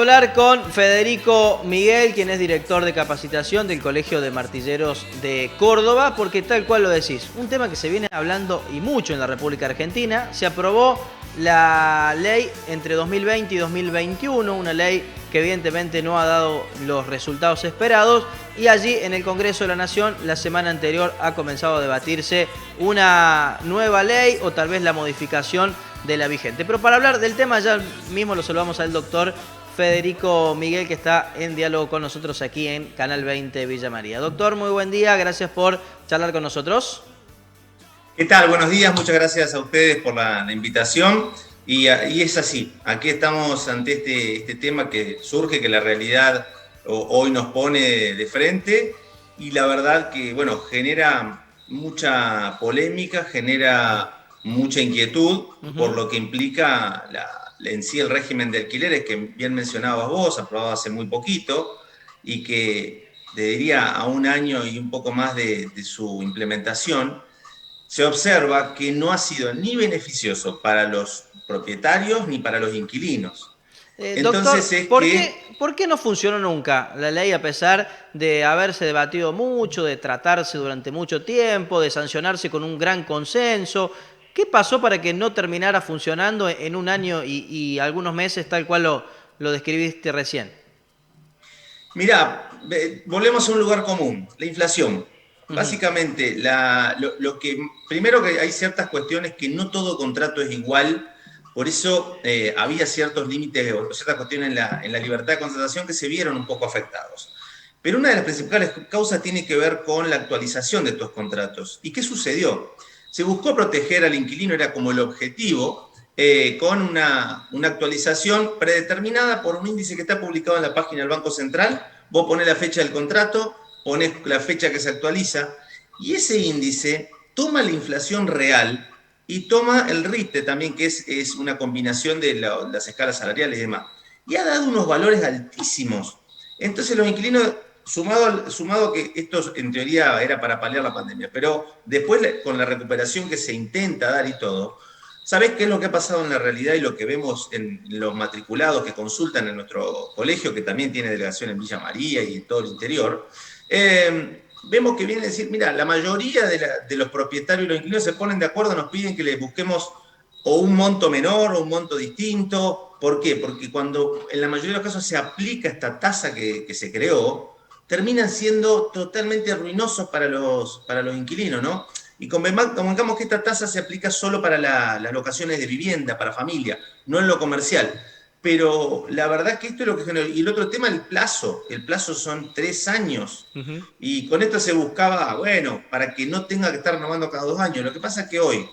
Hablar con Federico Miguel, quien es director de capacitación del Colegio de Martilleros de Córdoba, porque tal cual lo decís, un tema que se viene hablando y mucho en la República Argentina. Se aprobó la ley entre 2020 y 2021, una ley que evidentemente no ha dado los resultados esperados, y allí en el Congreso de la Nación la semana anterior ha comenzado a debatirse una nueva ley o tal vez la modificación de la vigente. Pero para hablar del tema ya mismo lo saludamos al doctor Federico Miguel, que está en diálogo con nosotros aquí en Canal 20 Villa María. Doctor, muy buen día, gracias por charlar con nosotros. ¿Qué tal? Buenos días, muchas gracias a ustedes por la invitación. Y es así, aquí estamos ante este tema que surge, que la realidad hoy nos pone de frente, y la verdad que, bueno, genera mucha polémica, genera mucha inquietud, por lo que implica en sí el régimen de alquileres que bien mencionabas vos, aprobado hace muy poquito, y que diría a un año y un poco más de su implementación, se observa que no ha sido ni beneficioso para los propietarios ni para los inquilinos. Entonces Doctor, es que, ¿por qué no funcionó nunca la ley a pesar de haberse debatido mucho, de tratarse durante mucho tiempo, de sancionarse con un gran consenso? ¿Qué pasó para que no terminara funcionando en un año y algunos meses tal cual lo describiste recién? mirá, volvemos a un lugar común, la inflación. Ujú. Básicamente, primero que hay ciertas cuestiones que no todo contrato es igual, por eso había ciertos límites o ciertas cuestiones en la libertad de contratación que se vieron un poco afectados. Pero una de las principales causas tiene que ver con la actualización de estos contratos. ¿Y qué sucedió? Se buscó proteger al inquilino, era como el objetivo, con una actualización predeterminada por un índice que está publicado en la página del Banco Central. Vos ponés la fecha del contrato, ponés la fecha que se actualiza, y ese índice toma la inflación real y toma el RITE también, que es una combinación de las escalas salariales y demás. Y ha dado unos valores altísimos. Entonces los inquilinos, sumado que esto en teoría era para paliar la pandemia, pero después con la recuperación que se intenta dar y todo, ¿sabés qué es lo que ha pasado en la realidad y lo que vemos en los matriculados que consultan en nuestro colegio, que también tiene delegación en Villa María y en todo el interior? Vemos que viene a decir, mira, la mayoría de los propietarios y los inquilinos se ponen de acuerdo, nos piden que les busquemos o un monto menor o un monto distinto. ¿Por qué? Porque cuando en la mayoría de los casos se aplica esta tasa que se creó, terminan siendo totalmente ruinosos para los inquilinos, ¿no? Y convengamos que esta tasa se aplica solo para las locaciones de vivienda, para familia, no en lo comercial. Pero la verdad que esto es lo que generó. Y el otro tema, el plazo. El plazo son 3 años. Ujú. Y con esto se buscaba, bueno, para que no tenga que estar renovando cada 2 años. Lo que pasa es que hoy,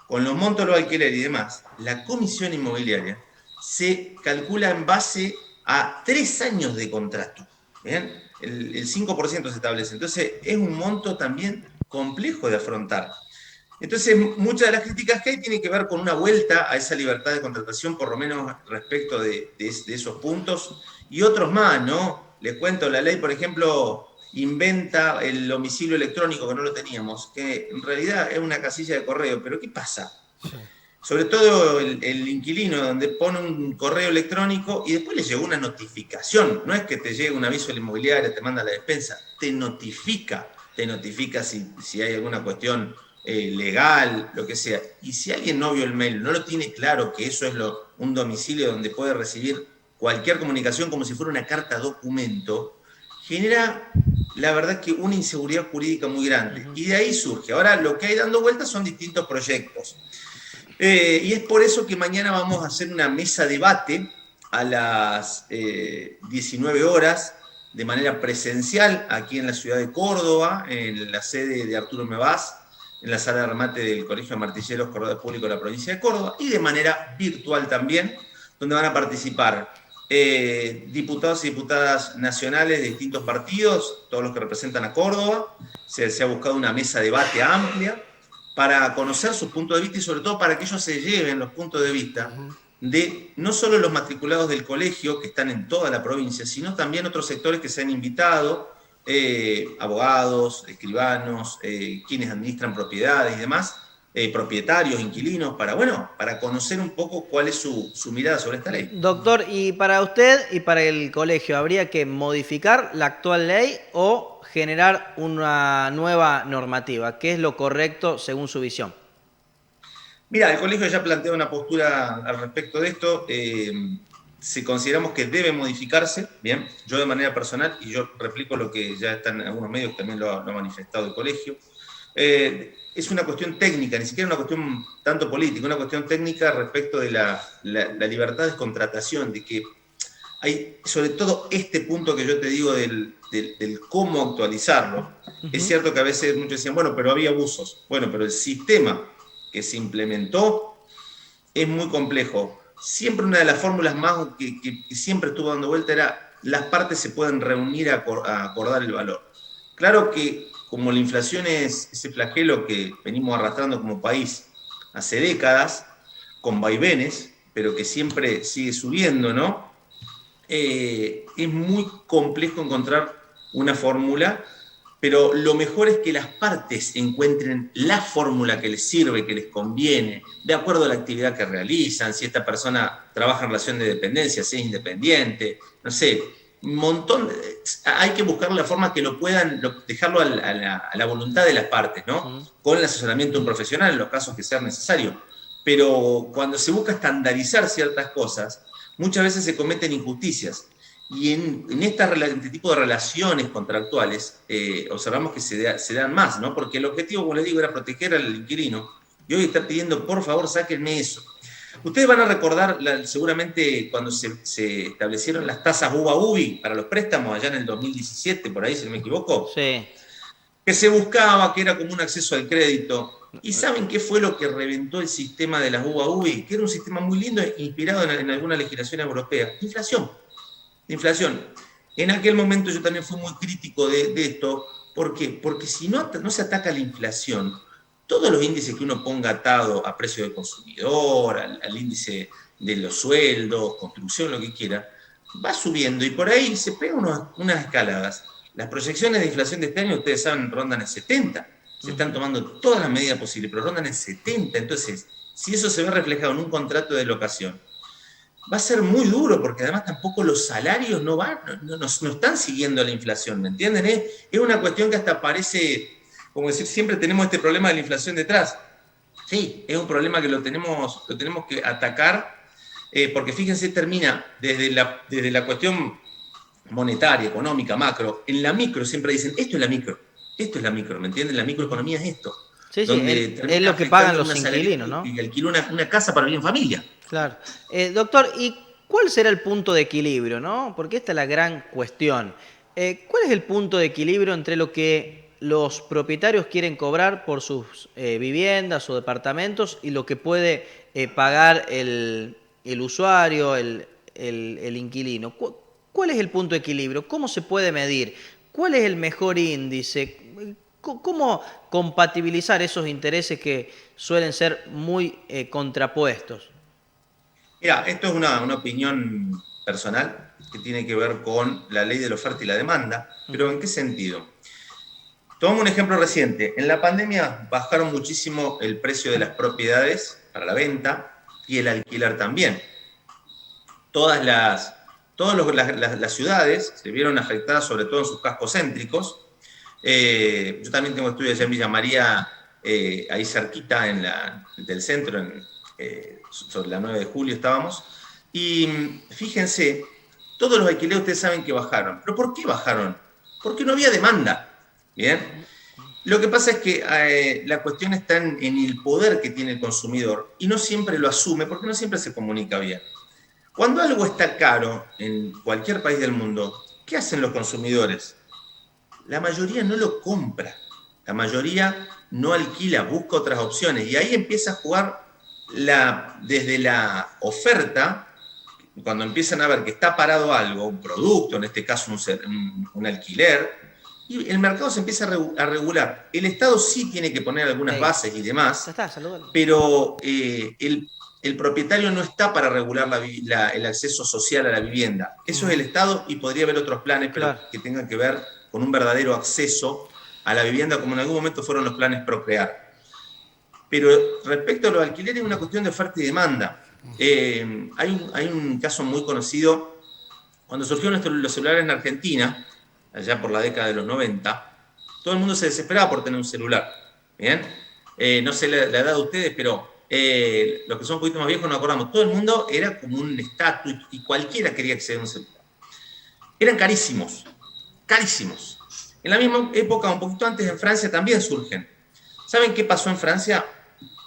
con los montos de los alquileres y demás, la comisión inmobiliaria se calcula en base a 3 años de contrato. ¿Bien? El 5% se establece. Entonces, es un monto también complejo de afrontar. Entonces, muchas de las críticas que hay tienen que ver con una vuelta a esa libertad de contratación, por lo menos respecto de esos puntos, y otros más, ¿no? Les cuento, la ley, por ejemplo, inventa el domicilio electrónico, que no lo teníamos, que en realidad es una casilla de correo, pero ¿qué pasa? Sí. Sobre todo el inquilino, donde pone un correo electrónico y después le llegó una notificación. No es que te llegue un aviso de la inmobiliaria, te manda a la despensa, te notifica si hay alguna cuestión legal, lo que sea. Y si alguien no vio el mail, no lo tiene claro que eso es un domicilio donde puede recibir cualquier comunicación como si fuera una carta documento, genera la verdad que una inseguridad jurídica muy grande. Ujú. Y de ahí surge. Ahora lo que hay dando vueltas son distintos proyectos. Y es por eso que mañana vamos a hacer una mesa debate a las 19 horas de manera presencial aquí en la ciudad de Córdoba, en la sede de Arturo Mevas, en la sala de remate del Colegio de Martilleros Corredor Público de la provincia de Córdoba, y de manera virtual también, donde van a participar diputados y diputadas nacionales de distintos partidos, todos los que representan a Córdoba. Se ha buscado una mesa de debate amplia para conocer sus puntos de vista y sobre todo para que ellos se lleven los puntos de vista Ujú. de no solo los matriculados del colegio, que están en toda la provincia, sino también otros sectores que se han invitado, abogados, escribanos, quienes administran propiedades y demás, propietarios, inquilinos, para conocer un poco cuál es su mirada sobre esta ley. Doctor, y para usted y para el colegio, ¿habría que modificar la actual ley o generar una nueva normativa? ¿Qué es lo correcto según su visión? Mira, el colegio ya plantea una postura al respecto de esto. Si consideramos que debe modificarse, bien, yo de manera personal, y yo replico lo que ya está en algunos medios, que también lo ha manifestado el colegio, es una cuestión técnica, ni siquiera una cuestión tanto política, una cuestión técnica respecto de la libertad de contratación, de que hay, sobre todo este punto que yo te digo del cómo actualizarlo. Es cierto que a veces muchos decían, bueno, pero había abusos. Bueno, pero el sistema que se implementó es muy complejo. Siempre una de las fórmulas más que siempre estuvo dando vuelta era las partes se pueden reunir a acordar el valor. Claro que como la inflación es ese flagelo que venimos arrastrando como país hace décadas, con vaivenes, pero que siempre sigue subiendo, ¿no? Es muy complejo encontrar una fórmula, pero lo mejor es que las partes encuentren la fórmula que les sirve, que les conviene, de acuerdo a la actividad que realizan, si esta persona trabaja en relación de dependencia, si es independiente, no sé, un montón. Hay que buscar la forma que lo puedan, dejarlo a la voluntad de las partes, ¿no? Con el asesoramiento de un profesional en los casos que sea necesario. Pero cuando se busca estandarizar ciertas cosas, muchas veces se cometen injusticias. Y en este tipo de relaciones contractuales observamos que se dan más, ¿no? Porque el objetivo, como les digo, era proteger al inquilino y hoy está pidiendo, por favor, sáquenme eso. Ustedes van a recordar seguramente cuando se establecieron las tasas UBA-UBI para los préstamos allá en el 2017, por ahí, si no me equivoco. Sí. Que se buscaba, que era como un acceso al crédito. ¿Y saben qué fue lo que reventó el sistema de las UBA-UBI? Que era un sistema muy lindo, inspirado en alguna legislación europea. Inflación. En aquel momento yo también fui muy crítico de esto. ¿Por qué? Porque si no se ataca la inflación, todos los índices que uno ponga atado a precio del consumidor, al índice de los sueldos, construcción, lo que quiera, va subiendo y por ahí se pegan unas escaladas. Las proyecciones de inflación de este año, ustedes saben, rondan el 70. Se están tomando todas las medidas posibles, pero rondan el 70. Entonces, si eso se ve reflejado en un contrato de locación, va a ser muy duro, porque además tampoco los salarios no están siguiendo la inflación, ¿me entienden? Es una cuestión que hasta parece, como decir, siempre tenemos este problema de la inflación detrás. Sí, es un problema que lo tenemos que atacar, porque fíjense, termina desde la cuestión monetaria, económica, macro. En la micro siempre dicen, esto es la micro, ¿me entienden? La microeconomía es esto. Sí, es lo que pagan los inquilinos, ¿no? Y alquiló una casa para vivir en familia. Claro. Doctor, ¿y cuál será el punto de equilibrio, no? Porque esta es la gran cuestión. ¿Cuál es el punto de equilibrio entre lo que los propietarios quieren cobrar por sus viviendas o departamentos y lo que puede pagar el usuario, el inquilino? ¿Cuál es el punto de equilibrio? ¿Cómo se puede medir? ¿Cuál es el mejor índice? ¿Cómo compatibilizar esos intereses que suelen ser muy contrapuestos? Mira, esto es una opinión personal que tiene que ver con la ley de la oferta y la demanda, pero ¿en qué sentido? Tomamos un ejemplo reciente. En la pandemia bajaron muchísimo el precio de las propiedades para la venta y el alquiler también. Todas las ciudades se vieron afectadas, sobre todo en sus cascos céntricos. Yo también tengo estudios allá en Villa María, ahí cerquita del centro, sobre la 9 de julio estábamos. Y fíjense, todos los alquileres ustedes saben que bajaron. ¿Pero por qué bajaron? Porque no había demanda. ¿Bien? Lo que pasa es que la cuestión está en el poder que tiene el consumidor y no siempre lo asume porque no siempre se comunica bien. Cuando algo está caro en cualquier país del mundo, ¿qué hacen los consumidores? La mayoría no lo compra, la mayoría no alquila, busca otras opciones y ahí empieza a jugar desde la oferta, cuando empiezan a ver que está parado algo, un producto, en este caso un alquiler, y el mercado se empieza a regular. El Estado sí tiene que poner algunas bases y demás, pero el propietario no está para regular el acceso social a la vivienda. Eso es el Estado y podría haber otros planes, pero que tengan que ver con un verdadero acceso a la vivienda, como en algún momento fueron los planes Procrear. Pero respecto a los alquileres es una cuestión de oferta y demanda. Hay un caso muy conocido, cuando surgieron los celulares en Argentina, allá por la década de los 90, todo el mundo se desesperaba por tener un celular. ¿Bien? No sé la edad de ustedes, pero los que son un poquito más viejos nos acordamos. Todo el mundo era como un estatus y cualquiera quería acceder a un celular. Eran carísimos, carísimos. En la misma época, un poquito antes, en Francia también surgen. ¿Saben qué pasó en Francia?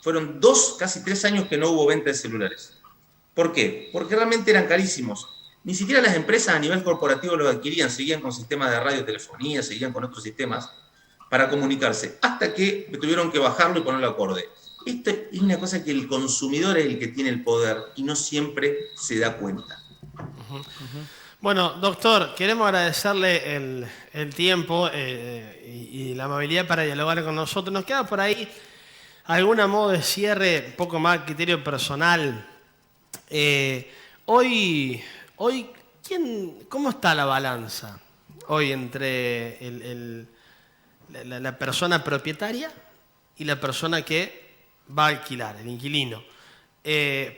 Fueron 2, casi 3 años que no hubo venta de celulares. ¿Por qué? Porque realmente eran carísimos. Ni siquiera las empresas a nivel corporativo los adquirían, seguían con sistemas de radiotelefonía, seguían con otros sistemas para comunicarse, hasta que tuvieron que bajarlo y ponerlo acorde. Esto es una cosa que el consumidor es el que tiene el poder y no siempre se da cuenta. Bueno, doctor, queremos agradecerle el tiempo y la amabilidad para dialogar con nosotros. Nos queda por ahí algún modo de cierre, un poco más criterio personal. Hoy ¿cómo está la balanza hoy entre la persona propietaria y la persona que va a alquilar, el inquilino?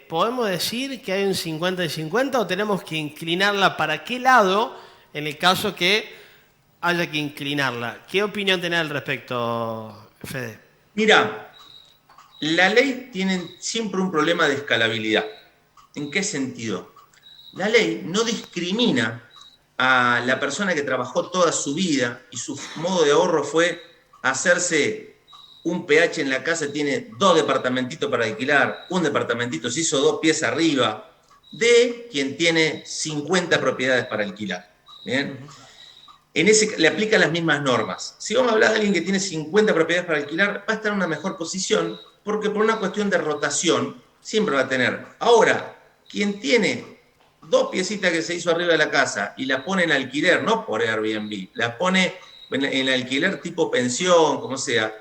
¿Podemos decir que hay un 50 y 50 o tenemos que inclinarla para qué lado en el caso que haya que inclinarla? ¿Qué opinión tenés al respecto, Fede? Mira, la ley tiene siempre un problema de escalabilidad. ¿En qué sentido? La ley no discrimina a la persona que trabajó toda su vida y su modo de ahorro fue hacerse un PH en la casa, tiene 2 departamentitos para alquilar, un departamentito se hizo 2 pies arriba, de quien tiene 50 propiedades para alquilar. ¿Bien? En ese le aplican las mismas normas. Si vamos a hablar de alguien que tiene 50 propiedades para alquilar, va a estar en una mejor posición, porque por una cuestión de rotación siempre va a tener. Ahora, quien tiene 2 piecitas que se hizo arriba de la casa y la pone en alquiler, no por Airbnb, la pone en alquiler tipo pensión, como sea,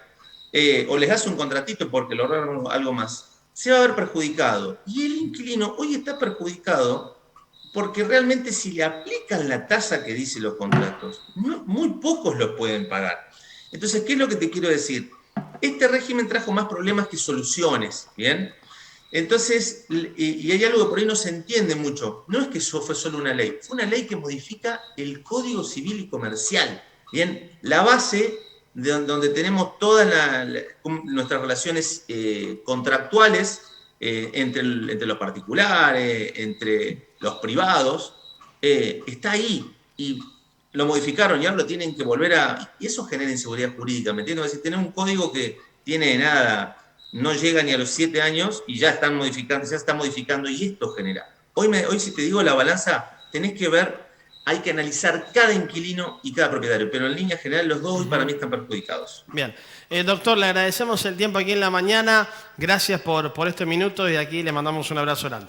o les hace un contratito porque lograron algo más, se va a ver perjudicado. Y el inquilino hoy está perjudicado porque realmente si le aplican la tasa que dicen los contratos, muy pocos lo pueden pagar. Entonces, ¿qué es lo que te quiero decir? Este régimen trajo más problemas que soluciones, ¿bien? Entonces, y hay algo que por ahí no se entiende mucho, no es que eso fue solo una ley, fue una ley que modifica el Código Civil y Comercial, ¿bien? La base de donde tenemos todas nuestras relaciones contractuales entre los particulares, entre los privados, está ahí y lo modificaron y ahora lo tienen que volver a... Y eso genera inseguridad jurídica, ¿me entiendes? Es decir, tener un código que tiene nada, no llega ni a los 7 años y ya están modificando, ya está modificando y esto genera. Hoy si te digo la balanza, tenés que ver, hay que analizar cada inquilino y cada propietario, pero en línea general los dos para mí están perjudicados. Bien. Doctor, le agradecemos el tiempo aquí en la mañana. Gracias por este minuto y de aquí le mandamos un abrazo grande.